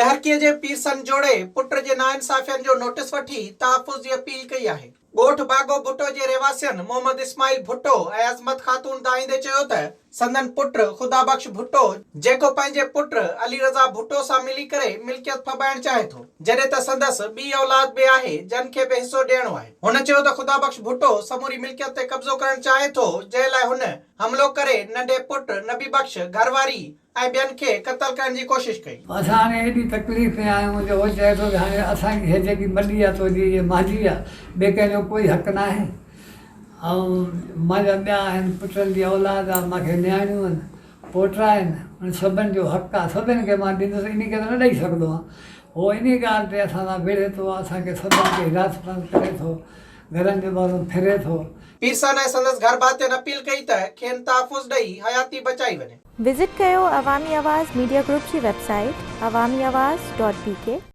लहरकीअ जे Pearson जोड़े पुट जे नाइंसाफ़ियनि जो notice वठी तहफ़ुज़ जी अपील कई आहे। ॻोठ बागो भुट्टो जे रहवासियनि मोहम्मद इस्माइल भुट्टो ऐं अज़मत ख़ातून दाईंदे चयो त संदन पुट ख़ुदाबख्श भुट्टो जेको पंहिंजे पुट अली रज़ा भुट्टो सां मिली करे मिल्कियत फॿाइण चाहे थो, जॾहिं त संदसि ॿी औलाद बि आहे जन खे बि हिसो ॾियणो आहे। हुन चयो त ख़ुदाबख्श भुट्टो समूरी मिल्कियत ते कब्ज़ो करणु चाहे थो, जंहिं लाइ हुन हमिलो करे नंढे पुट नबी बख्श घरवारी ऐं ॿियनि खे क़त्ल करण जी कोशिश कई। असां हाणे एॾी तकलीफ़ में आहियूं जो उहो चए थो कि हाणे असांजी इहा जेकी मली आहे तुंहिंजी इहा मुंहिंजी आहे, ॿिए कंहिंजो कोई हक़ न आहे। ऐं मुंहिंजा ॿिया आहिनि पुटनि जी औलाद आहे, मूंखे नियाणियूं आहिनि, पोटा आहिनि, उन सभिनि जो हक़ आहे, सभिनि खे मां ॾींदुसि, इन खे त न ॾेई सघंदो आहियां। उहो इन ॻाल्हि ते असां सां विढ़े थो, असांखे सभिनि खे हिरासत करे थो, घरनि जे ॿाहिरां फिरे थो। पीरसन ऐं संदसि घर भातियुनि अपील कई त खेनि तहफ़ुज़ ॾेई हयाती बचाई वञे। विज़िट कयो अवामी आवाज़ मीडिया ग्रुप जी वेबसाइट awamiawaz.pk